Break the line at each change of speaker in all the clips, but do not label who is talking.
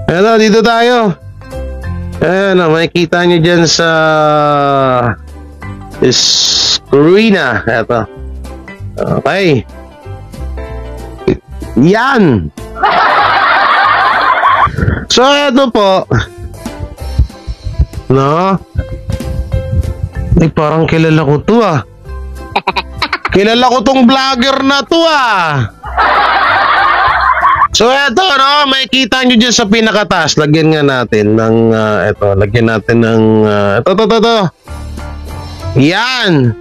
Ano, dito tayo. Ayan, makikita nyo dyan sa screen. Eto. Okay. Yan. So, eto po. No? Ay, parang kilala ko to ah. Kilala ko tong vlogger na to ah. So eto, no, makikita nyo dyan sa pinakataas. Lagyan nga natin ng eto, lagyan natin ng ito. Yan.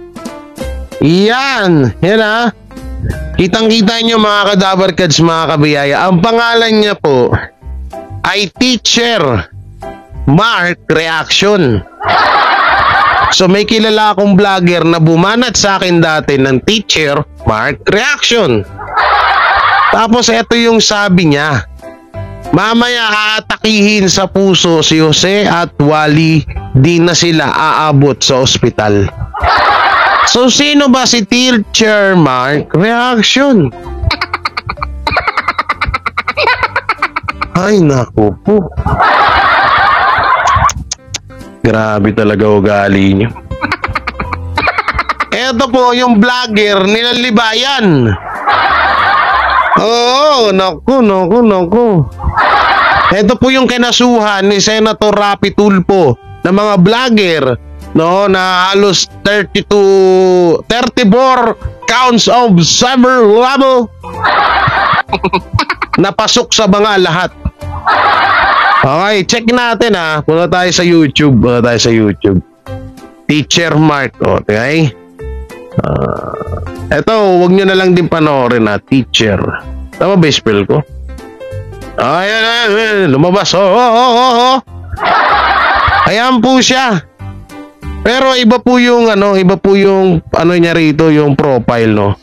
Yan ah. Kitang-kita nyo mga kadabarkads, mga kabiyaya. Ang pangalan niya po ay Teacher Mark Reaction. So may kilala akong vlogger na bumanat sa akin dati ng Teacher Mark Reaction. Tapos ito yung sabi niya. Mamaya aatakihin sa puso si Jose at Wally, di na sila aabot sa ospital. So sino ba si Teacher Mark Reaction? Ay naku po. Grabe talaga ugali niyo. Ito po yung vlogger nilang Libayan. Oo, naku. Ito po yung kinasuhan ni Senator Rapi Tulfo ng mga vlogger, no, na halos 34 counts of cyber libel napasok sa mga lahat. Okay, check natin ha. Punta tayo sa YouTube. Teacher Mark, okay? Eto, wag nyo na lang din panoorin na Teacher. Tama ba spell ko? Ayan, lumabas. Ayan po siya. Pero iba po yung ano niya rito, yung profile, no.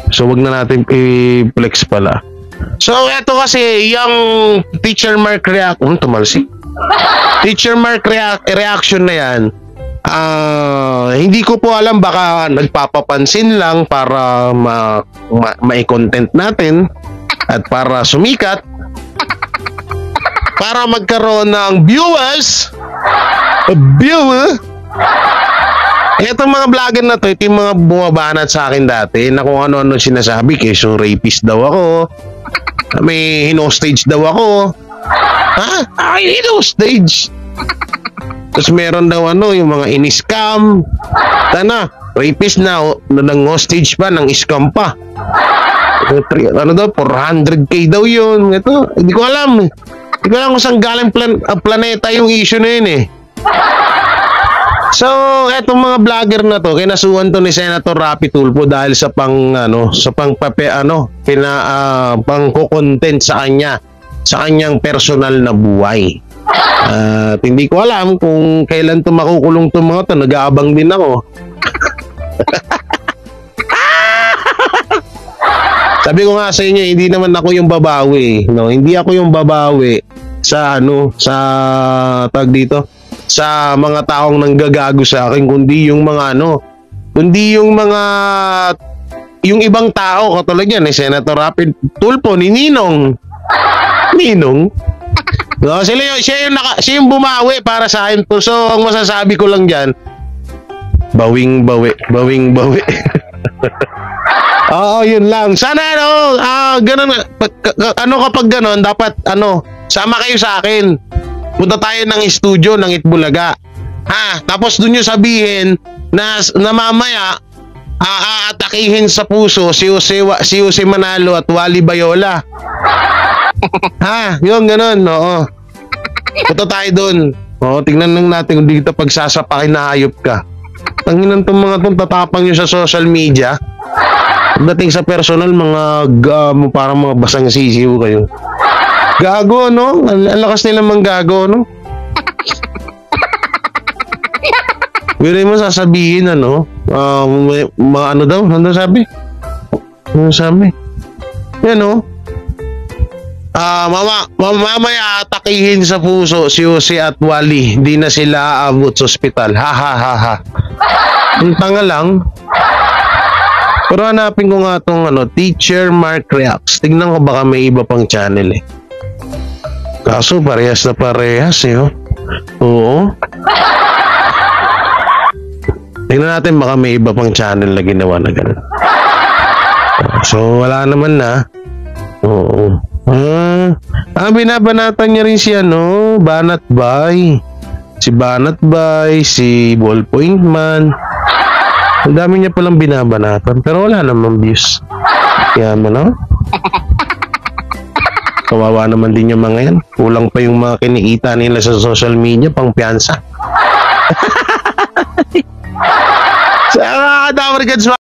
So wag na natin i-flex pala. So eto kasi yung Teacher Mark tumalsik. Teacher Mark Reaction na yan. Hindi ko po alam, baka nagpapapansin lang para ma-content natin at para sumikat, para magkaroon ng viewers. Itong mga vlogger na to, ito yung mga bumabanat sa akin dati na kung ano-ano sinasabi. Keso rapist daw ako, may hinostage daw ako. Ha? Hinostage? Tapos meron daw yung mga in-scam. Rapist na, nang hostage pa, nang scam pa. 400k daw yun. Ito, hindi ko alam. Hindi ko alam kung saan galing planeta yung issue na yun eh. So, etong mga vlogger na to, kinasuhan to ni Senator Rapi Tulfo dahil sa pangko-content sa kanya, sa kanyang personal na buhay. At hindi ko alam kung kailan to makukulong to mga to. Nag-aabang din ako. Sabi ko nga sa inyo, hindi naman ako yung babawi, no? Hindi ako yung babawi sa tag dito, sa mga taong nanggagago sa akin, kundi yung mga yung ibang tao katulad yan ni Senator Rapi Tulfo, ni Ninong. No, siya yung bumawi para sa akin to. So ang masasabi ko lang diyan, bawing bawi. Oo, yun lang. Sana ganun, kapag ganun, dapat sama kayo sa akin. Punta tayo ng studio ng Itbulaga. Tapos dun yung sabihin na mamaya aatakihin sa puso si Jose Manalo at Wally Bayola. Yung ganun, oo. Punta tayo dun. Tingnan lang natin kung dito pagsasapakin na hayop ka. Tanginan tong mga tong tatapang nyo sa social media. Pagdating sa personal, parang mga basang sisiw kayo. Gago, no? Ang lakas nila manggago, no? Pero mo sasabihin, ano daw? Ano sabi? Yan, no? Mamaya atakihin sa puso si Jose at Wally, di na sila aabot sa ospital. Ha. Ang tanga lang. Pero hanapin ko nga tong Teacher Mark Reacts. Tignan ko baka may iba pang channel eh. Kaso parehas na parehas eh. Oh. Oo. Tingnan natin baka may iba pang channel na ginawa na gano'n. So wala naman na. Oo. Binabanatan niya rin si Banat Bay. Si Banat Bay, si Ballpoint Man. Ang dami niya palang binabanatan pero wala namang views. Kaya kawawa naman din yung mga yan. Kulang pa yung mga kinikita nila sa social media pang piyansa. Sa mga Dawargans